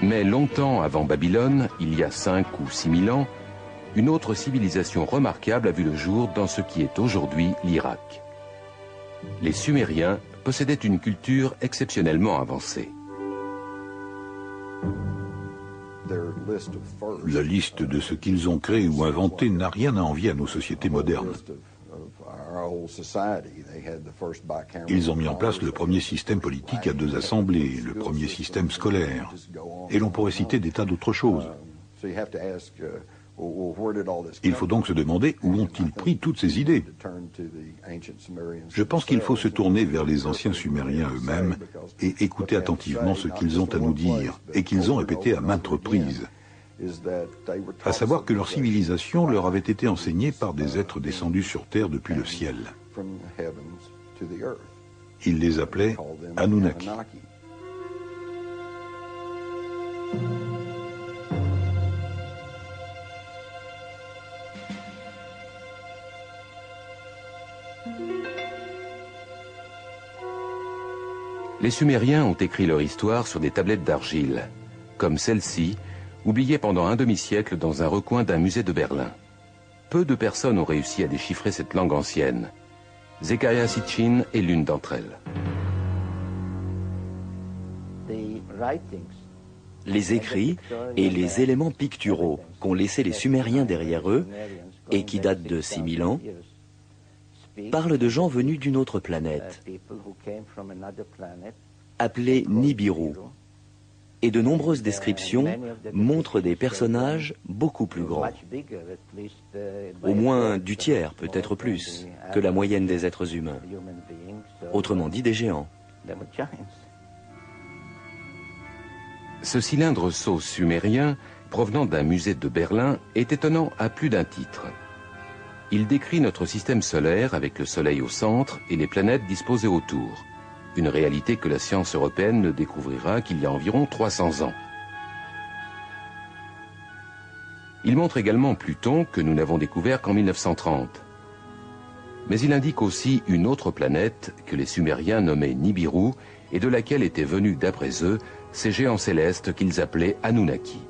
Mais longtemps avant Babylone, il y a 5 ou 6 000 ans, une autre civilisation remarquable a vu le jour dans ce qui est aujourd'hui l'Irak. Les Sumériens possédaient une culture exceptionnellement avancée. La liste de ce qu'ils ont créé ou inventé n'a rien à envier à nos sociétés modernes. Ils ont mis en place le premier système politique à 2 assemblées, le premier système scolaire, et l'on pourrait citer des tas d'autres choses. Il faut donc se demander où ont-ils pris toutes ces idées. Je pense qu'il faut se tourner vers les anciens Sumériens eux-mêmes et écouter attentivement ce qu'ils ont à nous dire et qu'ils ont répété à maintes reprises. À savoir que leur civilisation leur avait été enseignée par des êtres descendus sur terre depuis le ciel. Ils les appelaient Anunnaki. Les Sumériens ont écrit leur histoire sur des tablettes d'argile, comme celle-ci, oubliée pendant un demi-siècle dans un recoin d'un musée de Berlin. Peu de personnes ont réussi à déchiffrer cette langue ancienne. Zecharia Sitchin est l'une d'entre elles. Les écrits et les éléments picturaux qu'ont laissés les Sumériens derrière eux, et qui datent de 6000 ans, parlent de gens venus d'une autre planète, appelée Nibiru, et de nombreuses descriptions montrent des personnages beaucoup plus grands, au moins du tiers, peut-être plus, que la moyenne des êtres humains, autrement dit des géants. Ce cylindre sauce sumérien, provenant d'un musée de Berlin, est étonnant à plus d'un titre. Il décrit notre système solaire avec le Soleil au centre et les planètes disposées autour. Une réalité que la science européenne ne découvrira qu'il y a environ 300 ans. Il montre également Pluton que nous n'avons découvert qu'en 1930. Mais il indique aussi une autre planète que les Sumériens nommaient Nibiru et de laquelle étaient venus d'après eux ces géants célestes qu'ils appelaient Anunnaki.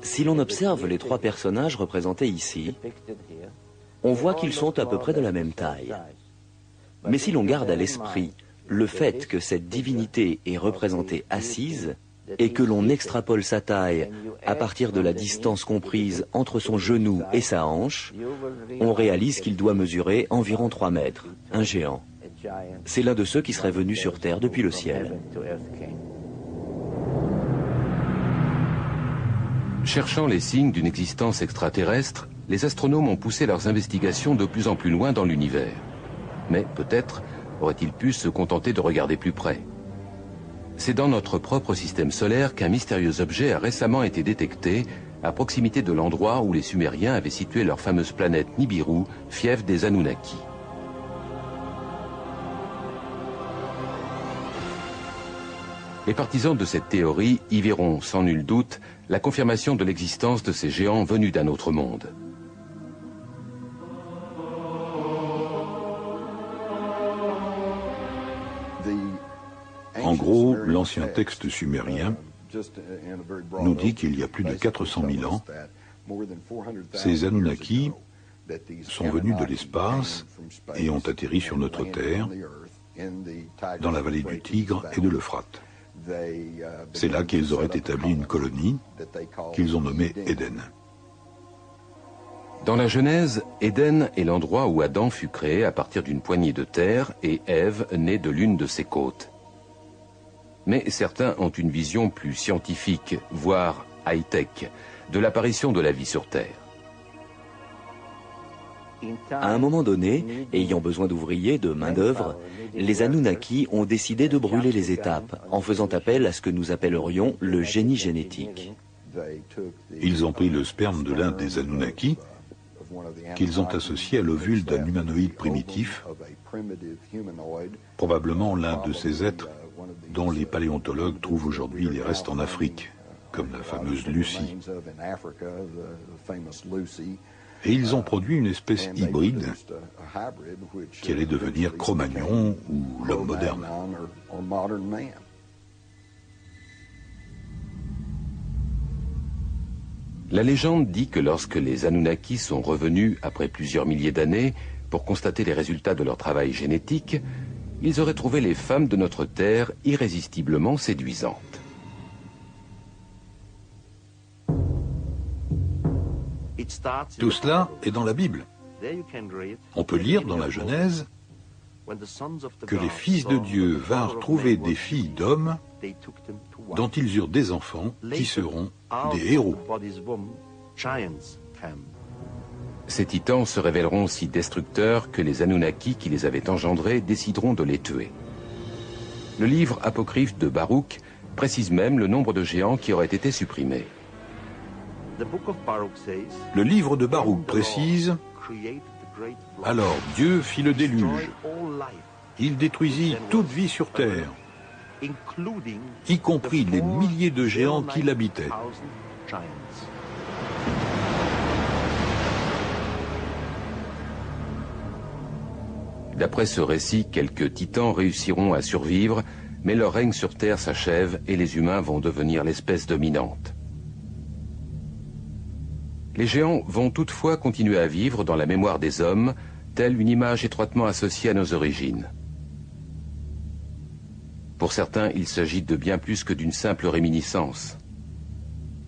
Si l'on observe les 3 personnages représentés ici, on voit qu'ils sont à peu près de la même taille. Mais si l'on garde à l'esprit le fait que cette divinité est représentée assise et que l'on extrapole sa taille à partir de la distance comprise entre son genou et sa hanche, on réalise qu'il doit mesurer environ 3 mètres, un géant. C'est l'un de ceux qui seraient venus sur Terre depuis le ciel. Cherchant les signes d'une existence extraterrestre, les astronomes ont poussé leurs investigations de plus en plus loin dans l'univers. Mais peut-être aurait-il pu se contenter de regarder plus près. C'est dans notre propre système solaire qu'un mystérieux objet a récemment été détecté à proximité de l'endroit où les Sumériens avaient situé leur fameuse planète Nibiru, fief des Anunnaki. Les partisans de cette théorie y verront sans nul doute la confirmation de l'existence de ces géants venus d'un autre monde. En gros, l'ancien texte sumérien nous dit qu'il y a plus de 400 000 ans, ces Anunnaki sont venus de l'espace et ont atterri sur notre Terre, dans la vallée du Tigre et de l'Euphrate. C'est là qu'ils auraient établi une colonie qu'ils ont nommée Éden. Dans la Genèse, Éden est l'endroit où Adam fut créé à partir d'une poignée de terre et Ève née de l'une de ses côtes. Mais certains ont une vision plus scientifique, voire high-tech, de l'apparition de la vie sur Terre. À un moment donné, ayant besoin d'ouvriers, de main-d'œuvre, les Anunnaki ont décidé de brûler les étapes, en faisant appel à ce que nous appellerions le génie génétique. Ils ont pris le sperme de l'un des Anunnaki, qu'ils ont associé à l'ovule d'un humanoïde primitif, probablement l'un de ces êtres dont les paléontologues trouvent aujourd'hui les restes en Afrique, comme la fameuse Lucie. Et ils ont produit une espèce hybride qui allait devenir Cro-Magnon ou l'homme moderne. La légende dit que lorsque les Anunnaki sont revenus après plusieurs milliers d'années pour constater les résultats de leur travail génétique, ils auraient trouvé les femmes de notre Terre irrésistiblement séduisantes. Tout cela est dans la Bible. On peut lire dans la Genèse que les fils de Dieu vinrent trouver des filles d'hommes dont ils eurent des enfants qui seront des héros. Ces titans se révéleront si destructeurs que les Anunnaki qui les avaient engendrés décideront de les tuer. Le livre apocryphe de Baruch précise même le nombre de géants qui auraient été supprimés. Le livre de Baruch précise: alors Dieu fit le déluge. Il détruisit toute vie sur terre, y compris les milliers de géants qui l'habitaient. D'après ce récit, quelques titans réussiront à survivre, mais leur règne sur Terre s'achève et les humains vont devenir l'espèce dominante. Les géants vont toutefois continuer à vivre dans la mémoire des hommes, telle une image étroitement associée à nos origines. Pour certains, il s'agit de bien plus que d'une simple réminiscence.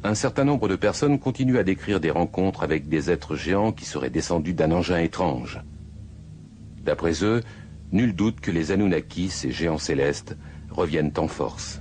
Un certain nombre de personnes continuent à décrire des rencontres avec des êtres géants qui seraient descendus d'un engin étrange. D'après eux, nul doute que les Anunnaki, ces géants célestes, reviennent en force.